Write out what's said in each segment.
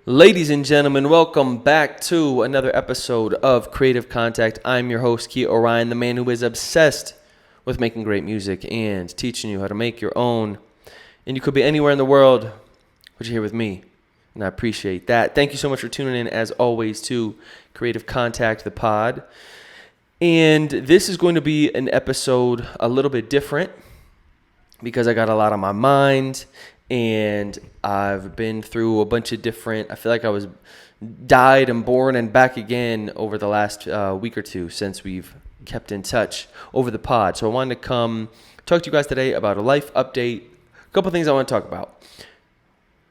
Ladies and gentlemen, welcome back to another episode of Creative Contact. I'm your host, Orion, the man who is obsessed with making great music and teaching you how to make your own. And you could be anywhere in the world, but you're here with me, and I appreciate that. Thank you so much for tuning in, as always, to Creative Contact, the pod. And this is going to be an episode a little bit different because I got a lot on my mind. And I've been through a bunch of different, I feel like I was died and born and back again over the last week or two since we've kept in touch over the pod. So I wanted to come talk to you guys today about a life update, a couple things I want to talk about.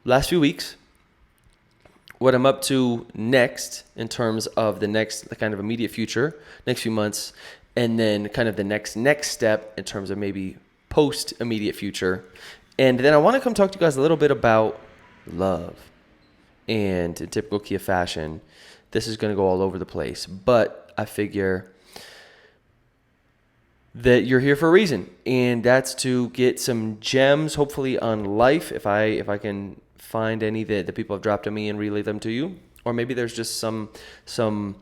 Last few weeks, what I'm up to next in terms of the kind of immediate future, next few months, and then kind of the next step in terms of maybe post-immediate future. And then I want to come talk to you guys a little bit about love. And in typical Kia fashion, this is going to go all over the place. But I figure that you're here for a reason. And that's to get some gems, hopefully, on life. If I can find any that people have dropped on me and relay them to you. Or maybe there's just some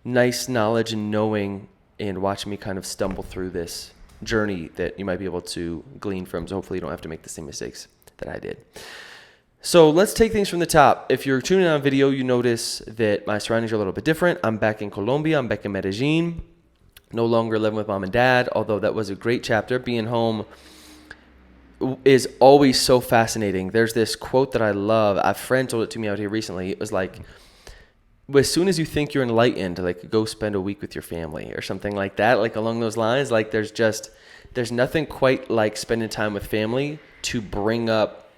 nice knowledge and knowing and watching me kind of stumble through this journey that you might be able to glean from. So hopefully you don't have to make the same mistakes that I did. So let's take things from the top. If you're tuning in on video, you notice that my surroundings are a little bit different. I'm back in Colombia. I'm back in Medellin. No longer living with mom and dad, although that was a great chapter. Being home is always so fascinating. There's this quote that I love. A friend told it to me out here recently. It was like, as soon as you think you're enlightened, like go spend a week with your family or something like that, like along those lines. Like there's nothing quite like spending time with family to bring up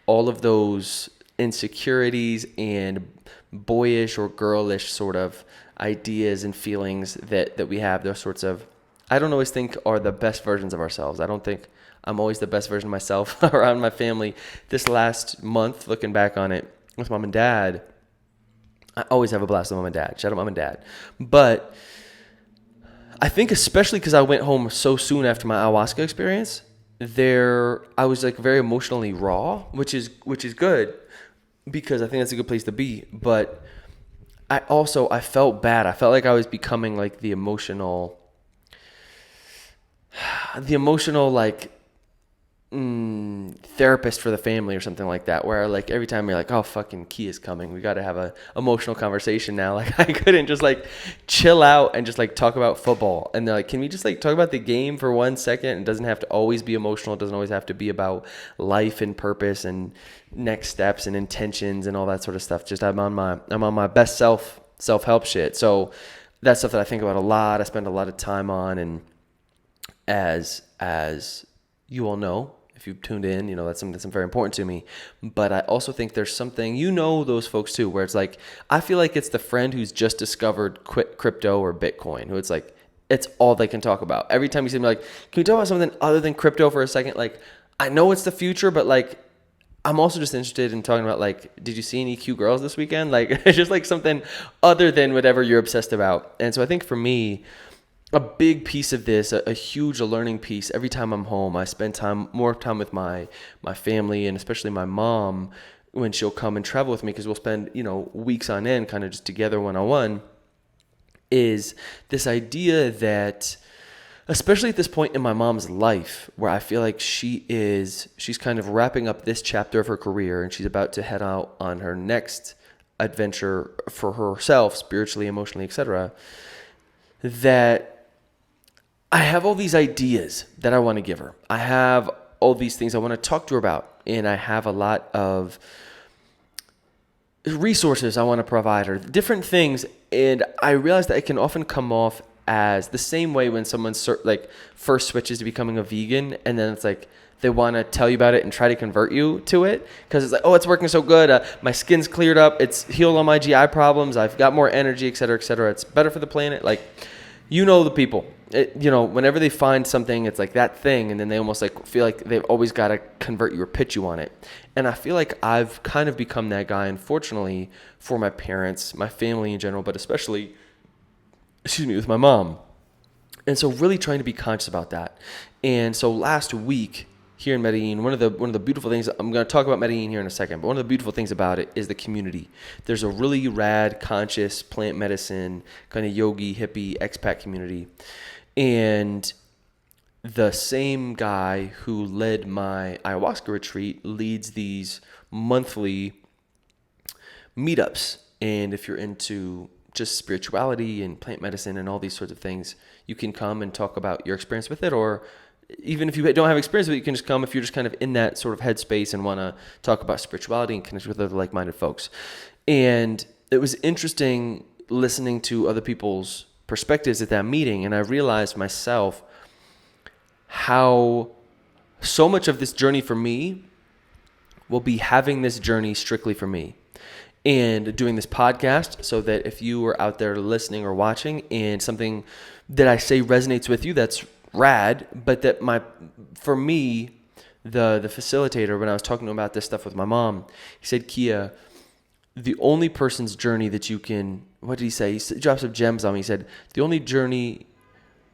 all of those insecurities and boyish or girlish sort of ideas and feelings that we have. Those sorts of, I don't always think are the best versions of ourselves. I don't think I'm always the best version of myself around my family. This last month, looking back on it with mom and dad, I always have a blast with mom and dad. Shout out mom and dad. But I think especially because I went home so soon after my ayahuasca experience, I was like very emotionally raw, which is good because I think that's a good place to be. But I felt bad. I felt like I was becoming like the emotional like therapist for the family or something like that, where like every time you're like, oh, fucking Kia's coming, we got to have a emotional conversation now. Like I couldn't just like chill out and just like talk about football. And they're like, can we just like talk about the game for 1 second? It doesn't have to always be emotional. It doesn't always have to be about life and purpose and next steps and intentions and all that sort of stuff. Just I'm on my best self-help shit. So that's stuff that I think about a lot. I spend a lot of time on, and as you all know, if you've tuned in, you know, that's something that's very important to me. But I also think there's something, those folks too, where it's like, I feel like it's the friend who's just discovered crypto or Bitcoin, who it's like, it's all they can talk about. Every time you see them, like, can we talk about something other than crypto for a second? Like, I know it's the future, but like, I'm also just interested in talking about, like, did you see any cute girls this weekend? Like, it's just like something other than whatever you're obsessed about. And so I think for me, a big piece of this, a huge learning piece, every time I'm home, I spend more time with my family, and especially my mom when she'll come and travel with me, because we'll spend, weeks on end kind of just together one-on-one, is this idea that, especially at this point in my mom's life, where I feel like she's kind of wrapping up this chapter of her career, and she's about to head out on her next adventure for herself, spiritually, emotionally, etc., that I have all these ideas that I want to give her. I have all these things I want to talk to her about. And I have a lot of resources I want to provide her, different things. And I realize that it can often come off as the same way when someone like first switches to becoming a vegan, and then it's like they want to tell you about it and try to convert you to it because it's like, oh, it's working so good. My skin's cleared up. It's healed all my GI problems. I've got more energy, et cetera, et cetera. It's better for the planet. Like, the people. Whenever they find something, it's like that thing, and then they almost like feel like they've always got to convert you or pitch you on it. And I feel like I've kind of become that guy, unfortunately, for my parents, my family in general, but especially, with my mom. And so really trying to be conscious about that. And so last week here in Medellin, one of the beautiful things, I'm going to talk about Medellin here in a second, but one of the beautiful things about it is the community. There's a really rad, conscious plant medicine, kind of yogi, hippie, expat community. And the same guy who led my ayahuasca retreat leads these monthly meetups. And if you're into just spirituality and plant medicine and all these sorts of things, you can come and talk about your experience with it. Or even if you don't have experience with it, you can just come if you're just kind of in that sort of headspace and want to talk about spirituality and connect with other like-minded folks. And it was interesting listening to other people's perspectives at that meeting. And I realized myself how so much of this journey for me will be having this journey strictly for me and doing this podcast, so that if you are out there listening or watching and something that I say resonates with you, that's rad. But that for me, the facilitator, when I was talking about this stuff with my mom, he said, Kia, the only person's journey that you can, what did he say? He dropped some gems on me. He said, the only journey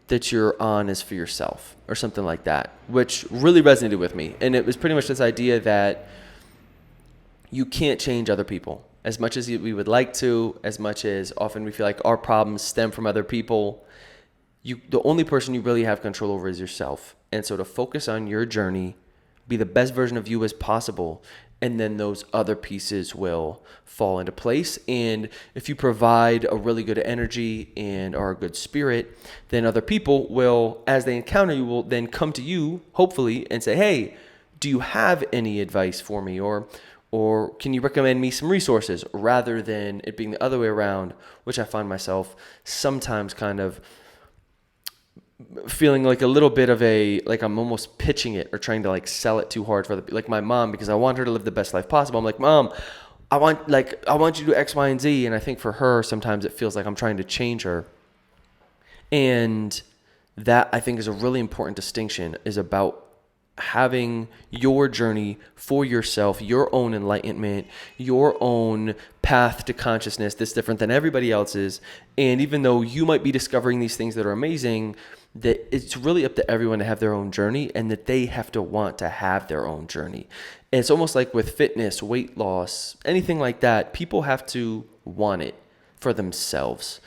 that you're on is for yourself, or something like that, which really resonated with me. And it was pretty much this idea that you can't change other people as much as we would like to, as much as often we feel like our problems stem from other people. The only person you really have control over is yourself. And so to focus on your journey, be the best version of you as possible, and then those other pieces will fall into place. And if you provide a really good energy and are a good spirit, then other people will, as they encounter you, will then come to you, hopefully, and say, hey, do you have any advice for me? Or can you recommend me some resources, rather than it being the other way around, which I find myself sometimes kind of feeling like a little bit of like I'm almost pitching it or trying to like sell it too hard for like my mom, because I want her to live the best life possible. I'm like, Mom, I want you to do X, Y, and Z. And I think for her, sometimes it feels like I'm trying to change her. And that, I think, is a really important distinction, is about having your journey for yourself, your own enlightenment, your own path to consciousness that's different than everybody else's. And even though you might be discovering these things that are amazing, that it's really up to everyone to have their own journey, and that they have to want to have their own journey. And it's almost like with fitness, weight loss, anything like that, people have to want it for themselves.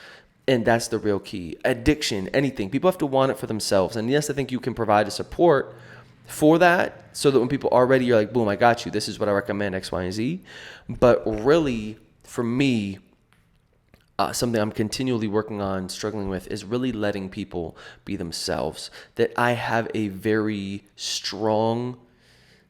And that's the real key. Addiction, anything, people have to want it for themselves. And yes, I think you can provide a support for that, so that when people are ready, you're like, boom, I got you. This is what I recommend, X, Y, and Z. But really, for me, something I'm continually working on, struggling with, is really letting people be themselves. That I have a very strong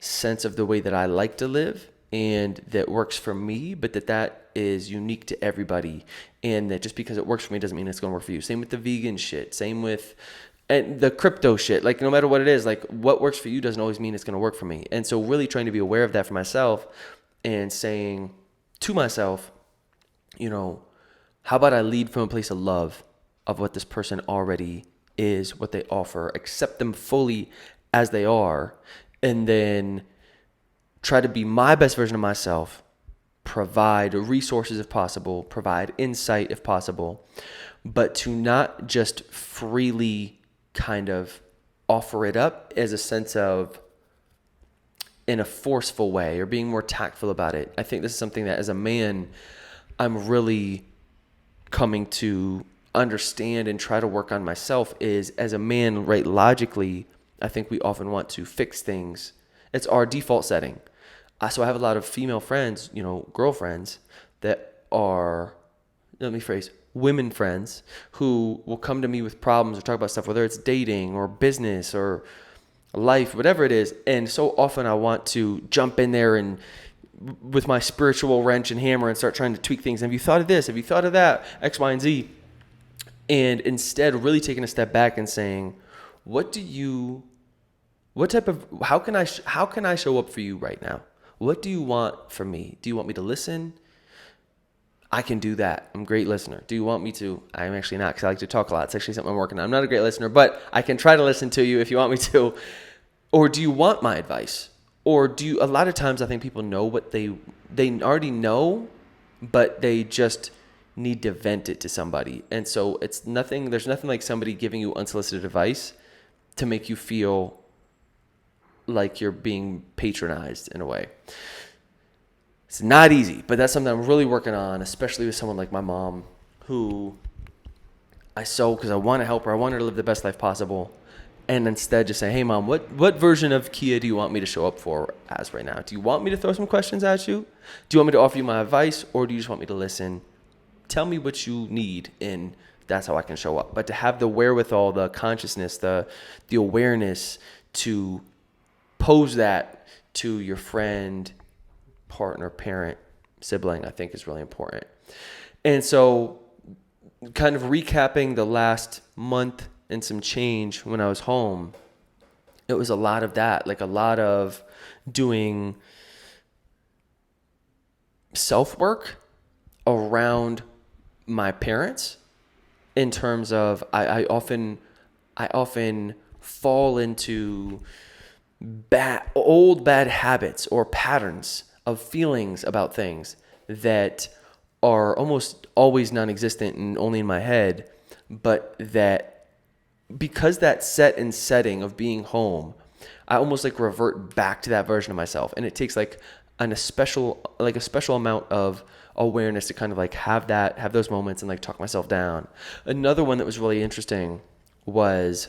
sense of the way that I like to live, and that works for me, but that is unique to everybody. And that just because it works for me doesn't mean it's going to work for you. Same with the vegan shit. Same with and the crypto shit. Like, no matter what it is, like, what works for you doesn't always mean it's going to work for me. And so really trying to be aware of that for myself, and saying to myself, how about I lead from a place of love of what this person already is, what they offer, accept them fully as they are, and then try to be my best version of myself, provide resources if possible, provide insight if possible, but to not just freely kind of offer it up as a sense of in a forceful way, or being more tactful about it. I think this is something that as a man, I'm really coming to understand and try to work on myself. Is, as a man, right, logically, I think we often want to fix things. It's our default setting. So I have a lot of female friends, girlfriends that are, let me phrase, women friends who will come to me with problems or talk about stuff, whether it's dating or business or life, whatever it is. And so often I want to jump in there and with my spiritual wrench and hammer and start trying to tweak things. Have you thought of this? Have you thought of that? X, Y, and Z. And instead really taking a step back and saying, how can I show up for you right now? What do you want from me? Do you want me to listen? I can do that. I'm a great listener. Do you want me to? I'm actually not, because I like to talk a lot. It's actually something I'm working on. I'm not a great listener, but I can try to listen to you if you want me to. Or do you want my advice? Or a lot of times I think people know what they already know, but they just need to vent it to somebody. And so there's nothing like somebody giving you unsolicited advice to make you feel like you're being patronized in a way. It's not easy, but that's something I'm really working on, especially with someone like my mom, who because I want to help her. I want her to live the best life possible. And instead just say, hey, Mom, what version of Kia do you want me to show up for as right now? Do you want me to throw some questions at you? Do you want me to offer you my advice? Or do you just want me to listen? Tell me what you need, and that's how I can show up. But to have the wherewithal, the consciousness, the awareness to pose that to your friend, partner, parent, sibling, I think is really important. And so kind of recapping the last month and some change when I was home, it was a lot of that, like a lot of doing self-work around my parents in terms of I often fall into old bad habits or patterns of feelings about things that are almost always non-existent and only in my head, but that because that setting of being home, I almost like revert back to that version of myself. And it takes like a special amount of awareness to kind of like have those moments and like talk myself down. Another one that was really interesting was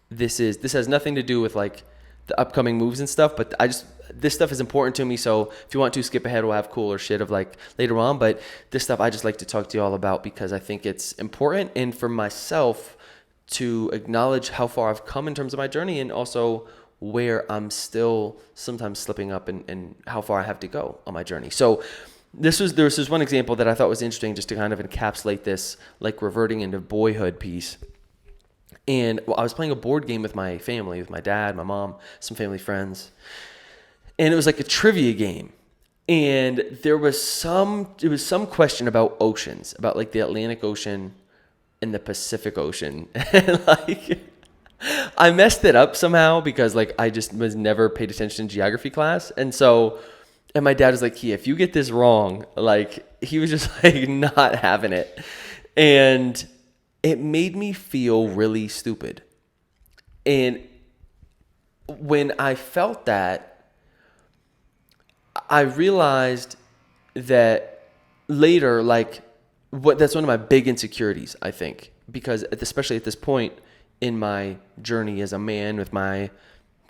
this has nothing to do with like the upcoming moves and stuff, but this stuff is important to me. So if you want to skip ahead, we'll have cooler shit of like later on. But this stuff I just like to talk to you all about because I think it's important, and for myself to acknowledge how far I've come in terms of my journey, and also where I'm still sometimes slipping up and how far I have to go on my journey. So there was one example that I thought was interesting just to kind of encapsulate this like reverting into boyhood piece. And I was playing a board game with my family, with my dad, my mom, some family friends. And it was like a trivia game. And it was some question about oceans, about like the Atlantic Ocean and the Pacific Ocean. And like I messed it up somehow because like I just was never paid attention in geography class. And my dad was like, if you get this wrong, like he was just like not having it. And it made me feel really stupid. And when I felt that, I realized that later, like that's one of my big insecurities, I think, because especially at this point in my journey as a man, with my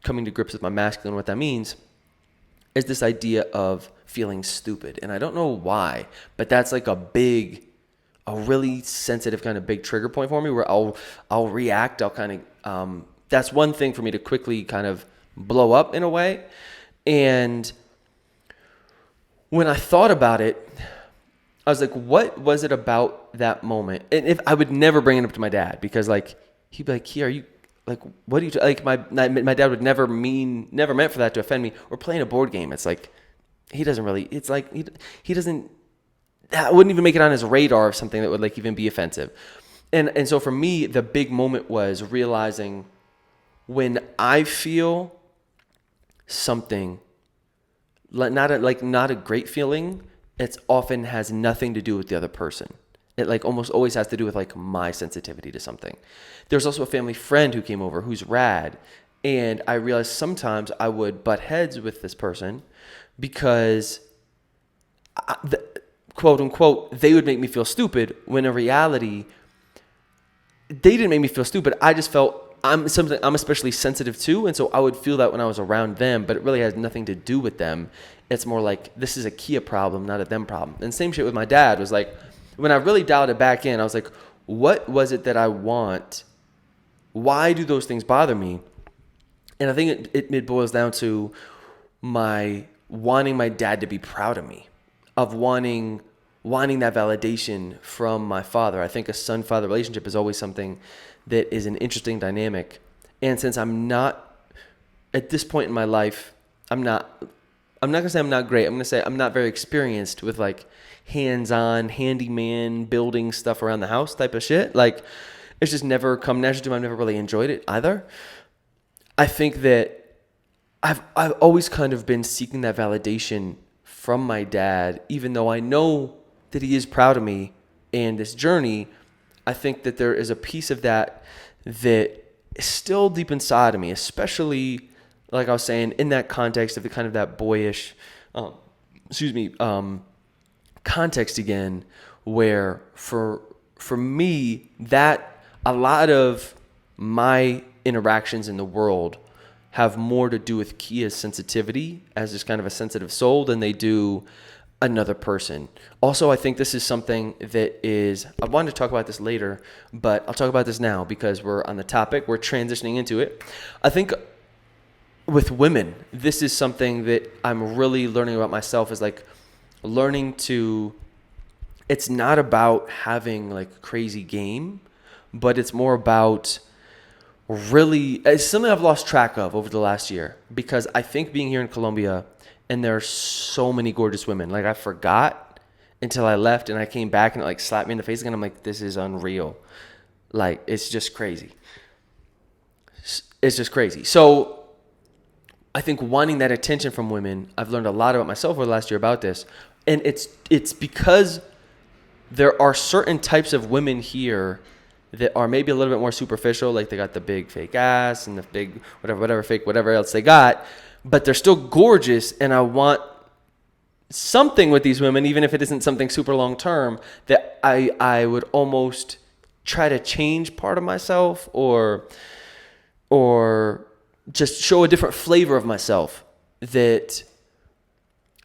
coming to grips with my masculine, what that means is this idea of feeling stupid. And I don't know why, but that's like a really sensitive kind of big trigger point for me, where I'll react. I'll kind of, that's one thing for me to quickly kind of blow up in a way. And when I thought about it, I was like, what was it about that moment? And if I would never bring it up to my dad, because like, he'd be like, are you like, what do you, like my dad would never meant for that to offend me. We're playing a board game. It's like, he doesn't really, it's like, he doesn't, that wouldn't even make it on his radar of something that would like even be offensive. And so for me, the big moment was realizing when I feel something, not a great feeling, it often has nothing to do with the other person. It like almost always has to do with like my sensitivity to something. There's also a family friend who came over who's rad. And I realized sometimes I would butt heads with this person because quote unquote, they would make me feel stupid, when in reality, they didn't make me feel stupid. I just felt I'm especially sensitive to. And so I would feel that when I was around them, but it really has nothing to do with them. It's more like, this is a Kia problem, not a them problem. And same shit with my dad was like, when I really dialed it back in, I was like, what was it that I want? Why do those things bother me? And I think it boils down to my wanting my dad to be proud of me, of wanting that validation from my father. I think a son-father relationship is always something that is an interesting dynamic. And since I'm not, at this point in my life, I'm not going to say I'm not great. I'm going to say I'm not very experienced with like hands-on, handyman, building stuff around the house type of shit. Like, it's just never come natural to me. I've never really enjoyed it either. I think that I've always kind of been seeking that validation from my dad, even though I know that he is proud of me and this journey. I think that there is a piece of that is still deep inside of me, especially like I was saying, in that context of the kind of that boyish, excuse me, context again, where for me, that a lot of my interactions in the world have more to do with Kia's sensitivity as just kind of a sensitive soul than they do another person. Also, I think this is something that is, I wanted to talk about this later, but I'll talk about this now because we're on the topic. We're transitioning into it. I think with women, this is something that I'm really learning about myself, is like learning to, it's not about having like crazy game, but it's more about really, it's something I've lost track of over the last year, because I think being here in Colombia, and there are so many gorgeous women, like I forgot until I left and I came back and it like slapped me in the face again. I'm like, this is unreal. Like, it's just crazy. It's just crazy. So I think wanting that attention from women, I've learned a lot about myself over the last year about this. And it's because there are certain types of women here that are maybe a little bit more superficial. Like they got the big fake ass and the big whatever else they got, but they're still gorgeous. And I want something with these women, even if it isn't something super long term, that I would almost try to change part of myself or just show a different flavor of myself.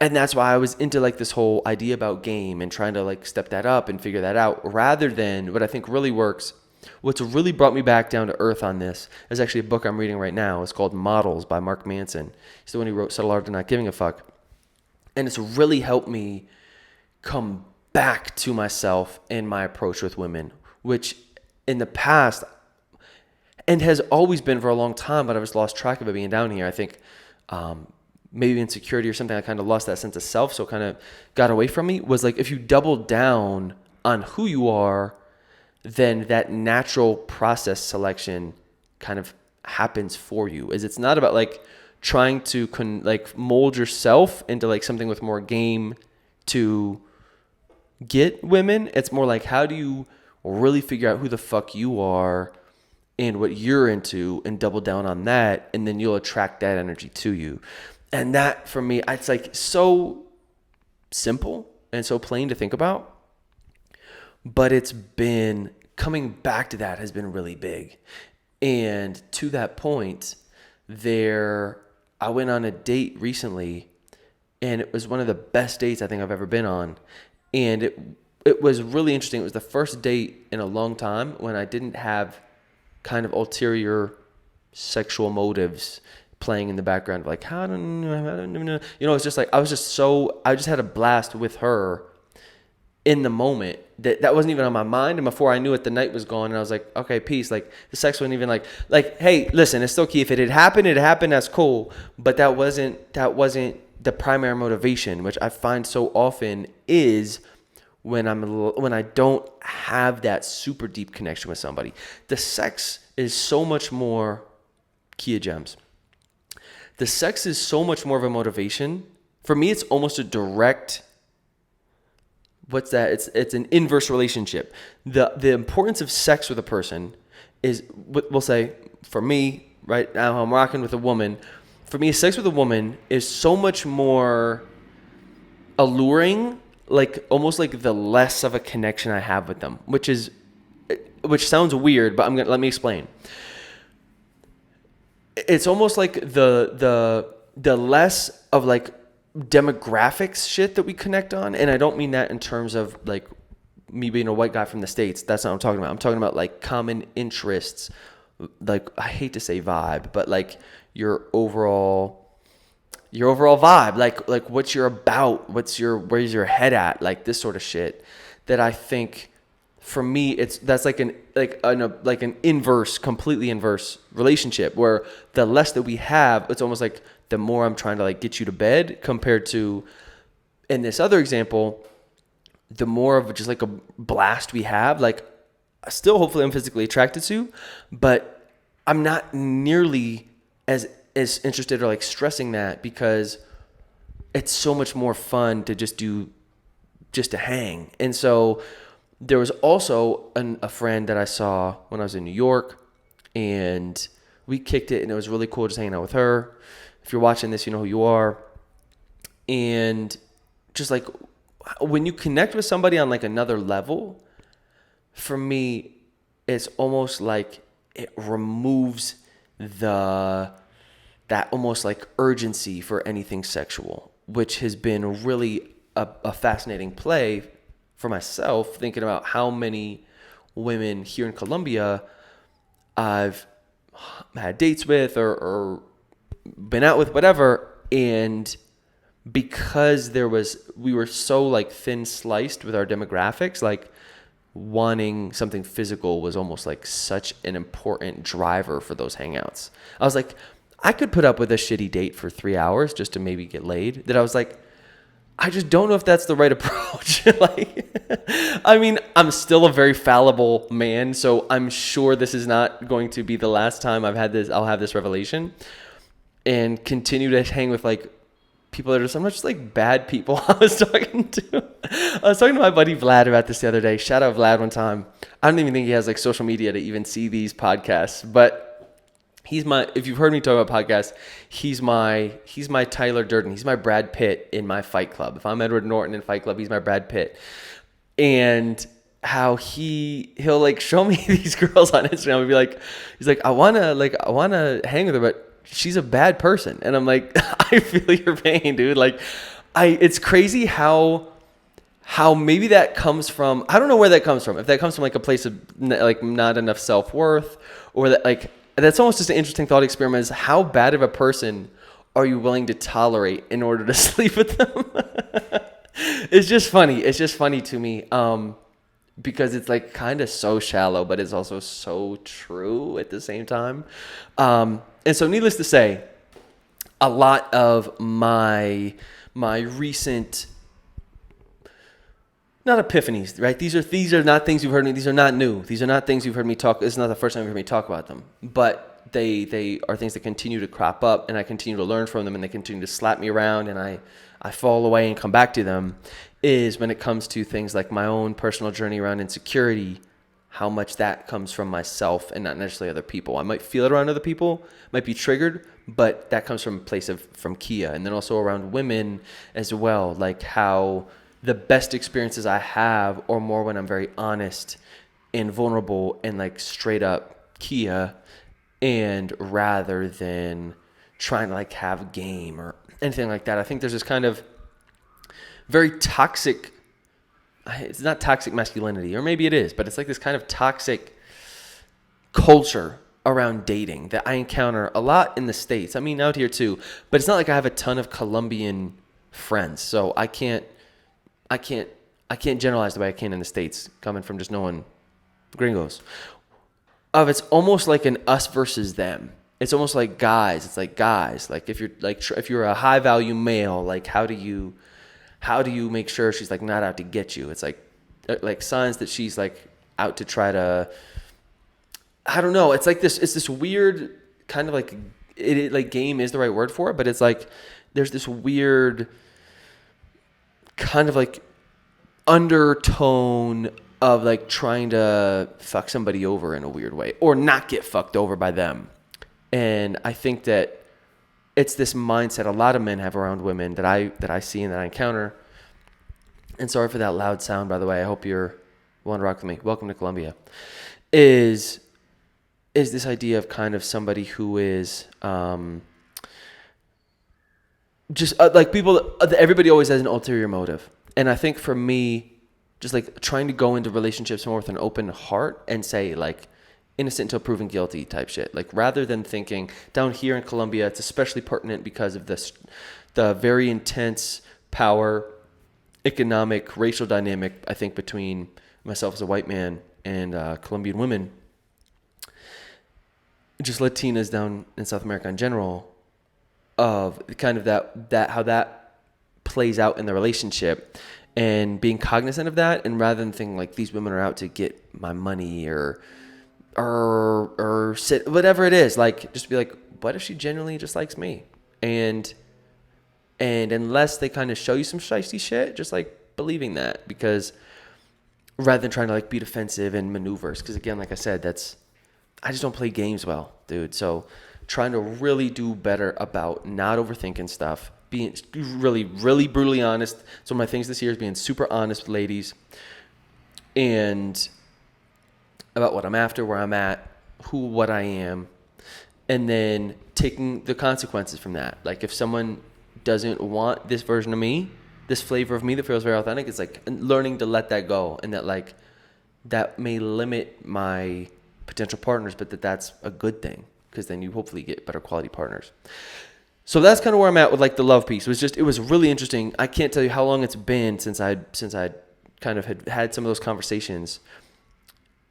And that's why I was into like this whole idea about game and trying to like step that up and figure that out, rather than what I think really works. What's really brought me back down to earth on this is actually a book I'm reading right now. It's called Models by Mark Manson. He's the one who wrote Subtle Art of Not Giving a Fuck. And it's really helped me come back to myself and my approach with women, which in the past, and has always been for a long time, but I've just lost track of it being down here. I think maybe insecurity or something, I kind of lost that sense of self, so kind of got away from me, was like if you double down on who you are, then that natural process selection kind of happens for you. Is it's not about like trying to mold yourself into like something with more game to get women. It's more like, how do you really figure out who the fuck you are and what you're into and double down on that, and then you'll attract that energy to you. And that, for me, it's like so simple and so plain to think about, but it's been, coming back to that has been really big. And to that point, I went on a date recently, and it was one of the best dates I think I've ever been on. And it was really interesting. It was the first date in a long time when I didn't have kind of ulterior sexual motives playing in the background, like, how do it's just like, I just had a blast with her in the moment. That wasn't even on my mind, and before I knew it, the night was gone, and I was like, okay, peace. Like, the sex wasn't even like, hey, listen, it's still key. If it had happened, that's cool, but that wasn't the primary motivation, which I find so often is when I don't have that super deep connection with somebody. The sex is so much more, Kia Gems. The sex is so much more of a motivation. For me, it's almost a direct, what's that? It's an inverse relationship. The importance of sex with a person is, we'll say, for me, right now I'm rocking with a woman. For me, sex with a woman is so much more alluring, like almost like the less of a connection I have with them, which sounds weird, but let me explain. It's almost like the less of like demographics shit that we connect on, and I don't mean that in terms of like me being a white guy from the States. That's not what I'm talking about. I'm talking about like common interests, like, I hate to say vibe, but like your overall vibe, like what you're about, where's your head at, like this sort of shit. That I think, for me, that's like an inverse, completely inverse relationship, where the less that we have, it's almost like the more I'm trying to like get you to bed, compared to, in this other example, the more of just like a blast we have. Like, still hopefully I'm physically attracted to, but I'm not nearly as interested or like stressing that, because it's so much more fun to just to hang. And so there was also a friend that I saw when I was in New York, and we kicked it, and it was really cool just hanging out with her. if you're watching this, you know who you are. And just like when you connect with somebody on like another level, for me, it's almost like it removes that almost like urgency for anything sexual, which has been really a fascinating play for myself, thinking about how many women here in Colombia I've had dates with or been out with, whatever, and because we were so like thin sliced with our demographics, like wanting something physical was almost like such an important driver for those hangouts. I was like, I could put up with a shitty date for 3 hours just to maybe get laid. That I was like, I just don't know if that's the right approach. Like, I mean, I'm still a very fallible man, so I'm sure this is not going to be the last time I'll have this revelation, and continue to hang with like people that are so much like bad people. I was talking to my buddy Vlad about this the other day. Shout out Vlad one time. I don't even think he has like social media to even see these podcasts, but if you've heard me talk about podcasts, he's my Tyler Durden. He's my Brad Pitt in my Fight Club. If I'm Edward Norton in Fight Club, he's my Brad Pitt. And how he'll like show me these girls on Instagram and be like, he's like, I wanna hang with her, but she's a bad person. And I'm like, I feel your pain, dude. Like, it's crazy how maybe that comes from, I don't know where that comes from. If that comes from like a place of like not enough self-worth, or that like, that's almost just an interesting thought experiment, is how bad of a person are you willing to tolerate in order to sleep with them? It's just funny. It's just funny to me. Because it's like kind of so shallow, but it's also so true at the same time. And so needless to say, a lot of my recent, not epiphanies, right? These are not things you've heard me. These are not new. These are not things you've heard me talk. This is not the first time you've heard me talk about them. But they are things that continue to crop up, and I continue to learn from them, and they continue to slap me around, and I fall away and come back to them. Is when it comes to things like my own personal journey around insecurity, how much that comes from myself and not necessarily other people. I might feel it around other people, might be triggered, but that comes from a place from Kia. And then also around women as well, like how the best experiences I have are more when I'm very honest and vulnerable and like straight up Kia, and rather than trying to like have game or anything like that. I think there's this kind of very toxic, it's not toxic masculinity, or maybe it is, but it's like this kind of toxic culture around dating that I encounter a lot in the States. I mean, out here too, but it's not like I have a ton of Colombian friends, so I can't generalize the way I can in the States, coming from just knowing gringos. It's almost like an us versus them. It's almost like guys. It's like guys. Like if you're a high value male, like how do you make sure she's like not out to get you? It's like signs that she's like out to try to, I don't know. It's like this, it's this weird kind of like, it like game is the right word for it, but it's like, there's this weird kind of like undertone of like trying to fuck somebody over in a weird way, or not get fucked over by them. And I think that it's this mindset a lot of men have around women that I see and that I encounter. And sorry for that loud sound, by the way. I hope you're willing to rock with me. Welcome to Colombia. Is this idea of kind of somebody who is just like people. Everybody always has an ulterior motive, and I think for me, just like trying to go into relationships more with an open heart and say like, innocent until proven guilty type shit. Like rather than thinking down here in Colombia, it's especially pertinent because of the very intense power, economic, racial dynamic, I think, between myself as a white man and Colombian women, just Latinas down in South America in general, of kind of that how that plays out in the relationship, and being cognizant of that, and rather than thinking like these women are out to get my money or sit, whatever it is, like just be like, what if she genuinely just likes me? And unless they kind of show you some shiesty shit, just like believing that, because rather than trying to like be defensive and maneuvers, because again, like I said, I just don't play games well, dude. So trying to really do better about not overthinking stuff, being really, really brutally honest. So my things this year is being super honest with ladies and about what I'm after, where I'm at, what I am, and then taking the consequences from that. Like if someone doesn't want this version of me, this flavor of me that feels very authentic, it's like learning to let that go, and that like that may limit my potential partners, but that's a good thing because then you hopefully get better quality partners. So that's kind of where I'm at with like the love piece. It was really interesting. I can't tell you how long it's been since I kind of had some of those conversations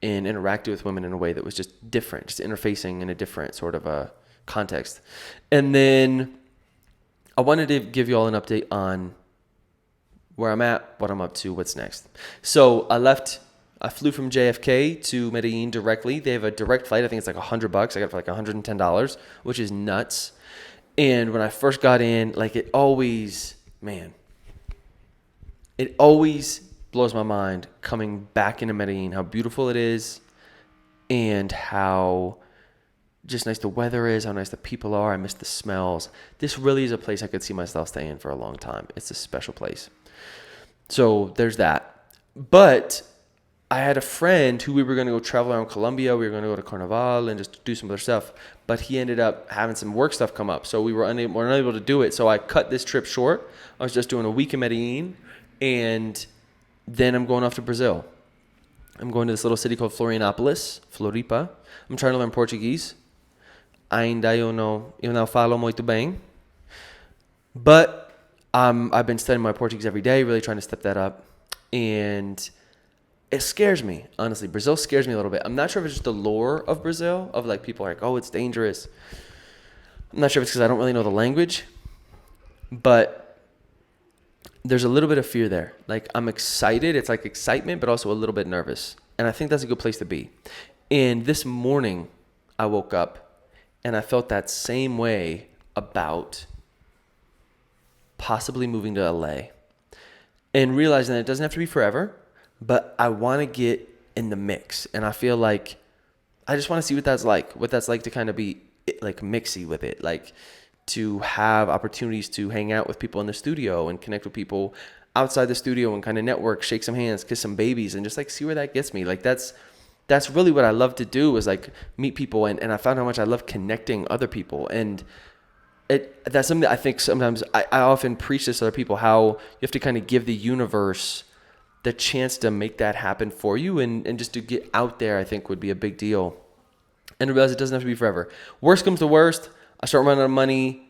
and interacted with women in a way that was just different, just interfacing in a different sort of a context. And then I wanted to give you all an update on where I'm at, what I'm up to, what's next. So I flew from JFK to Medellin directly. They have a direct flight. I think it's like $100. I got it for like $110, which is nuts. And when I first got in, like it always blows my mind coming back into Medellin, how beautiful it is and how just nice the weather is, how nice the people are. I miss the smells. This really is a place I could see myself staying for a long time. It's a special place. So there's that. But I had a friend who we were going to go travel around Colombia. We were going to go to Carnival and just do some other stuff. But he ended up having some work stuff come up. So we were unable to do it. So I cut this trip short. I was just doing a week in Medellin. And then I'm going off to Brazil. I'm going to this little city called Floripa. I'm trying to learn Portuguese. Ainda eu não falo muito bem. But I've been studying my Portuguese every day, really trying to step that up. And it scares me, honestly. Brazil scares me a little bit. I'm not sure if it's just the lore of Brazil, of like people are like, oh, it's dangerous. I'm not sure if it's because I don't really know the language. But there's a little bit of fear there. Like I'm excited. It's like excitement, but also a little bit nervous. And I think that's a good place to be. And this morning I woke up and I felt that same way about possibly moving to LA and realizing that it doesn't have to be forever, but I want to get in the mix. And I feel like I just want to see what that's like to kind of be like mixy with it, like to have opportunities to hang out with people in the studio and connect with people outside the studio and kind of network, shake some hands, kiss some babies, and just like see where that gets me. Like that's really what I love to do, is like meet people. And I found how much I love connecting other people. And that's something that I think sometimes I often preach this to other people, how you have to kind of give the universe the chance to make that happen for you. And just to get out there, I think would be a big deal. And realize it doesn't have to be forever. Worst comes to worst, I start running out of money,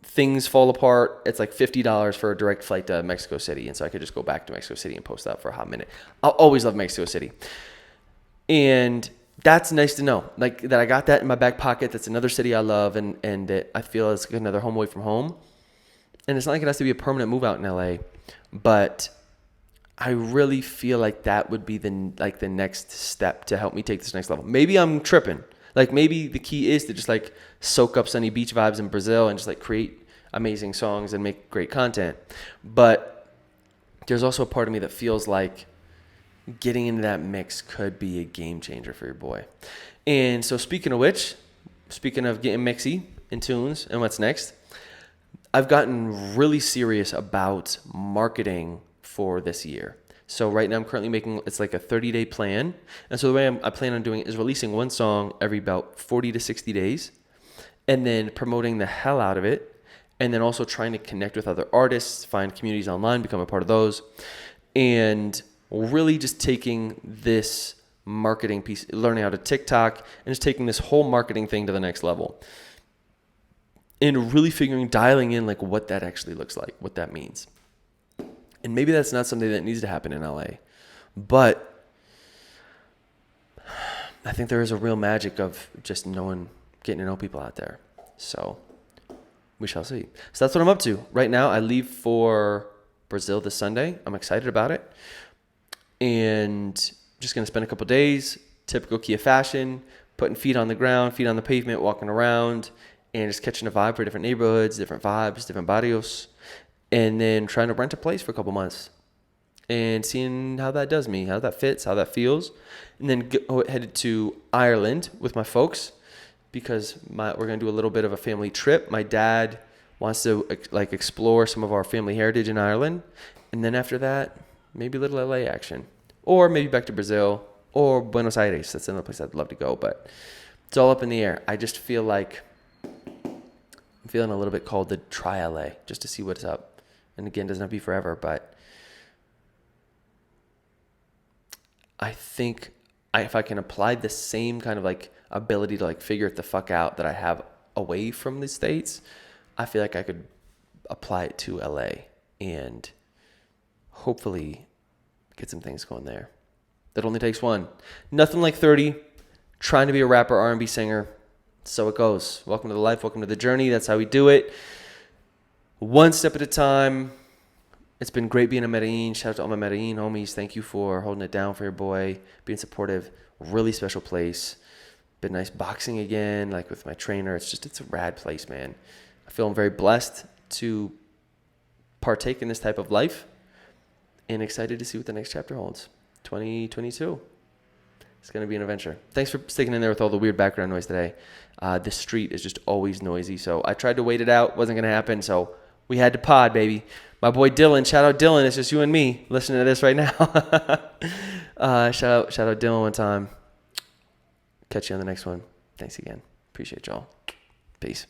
things fall apart. It's like $50 for a direct flight to Mexico City. And so I could just go back to Mexico City and post that for a hot minute. I'll always love Mexico City. And that's nice to know, like that I got that in my back pocket. That's another city I love, and that I feel is another home away from home. And it's not like it has to be a permanent move out in LA, but I really feel like that would be the next step to help me take this next level. Maybe I'm tripping. Like maybe the key is to just like soak up sunny beach vibes in Brazil and just like create amazing songs and make great content. But there's also a part of me that feels like getting into that mix could be a game changer for your boy. And so speaking of getting mixy in tunes and what's next, I've gotten really serious about marketing for this year. So right now I'm currently it's like a 30-day plan. And so the way I plan on doing it is releasing one song every about 40 to 60 days and then promoting the hell out of it. And then also trying to connect with other artists, find communities online, become a part of those. And really just taking this marketing piece, learning how to TikTok, and just taking this whole marketing thing to the next level. And really dialing in like what that actually looks like, what that means. And maybe that's not something that needs to happen in LA. But I think there is a real magic of just getting to know people out there. So we shall see. So that's what I'm up to. Right now, I leave for Brazil this Sunday. I'm excited about it. And just going to spend a couple days, typical Kia fashion, putting feet on the ground, feet on the pavement, walking around, and just catching a vibe for different neighborhoods, different vibes, different barrios, and then trying to rent a place for a couple months and seeing how that does me, how that fits, how that feels. And then headed to Ireland with my folks because we're going to do a little bit of a family trip. My dad wants to like explore some of our family heritage in Ireland. And then after that, maybe a little LA action, or maybe back to Brazil or Buenos Aires. That's another place I'd love to go, but it's all up in the air. I just feel like I'm feeling a little bit called to try LA just to see what's up. And again, doesn't have to be forever, but I think if I can apply the same kind of like ability to like figure it the fuck out that I have away from the States, I feel like I could apply it to LA and hopefully get some things going there. That only takes one. Nothing like 30, trying to be a rapper, R&B singer. So it goes. Welcome to the life. Welcome to the journey. That's how we do it. One step at a time. It's been great being in Medellin. Shout out to all my Medellin homies. Thank you for holding it down for your boy, being supportive. Really special place. Been nice boxing again, like with my trainer. It's a rad place, man. I feel I'm very blessed to partake in this type of life and excited to see what the next chapter holds. 2022. It's going to be an adventure. Thanks for sticking in there with all the weird background noise today. This street is just always noisy, so I tried to wait it out. Wasn't going to happen, so we had to pod, baby. My boy Dylan, shout out Dylan. It's just you and me listening to this right now. Shout out Dylan one time. Catch you on the next one. Thanks again. Appreciate y'all. Peace.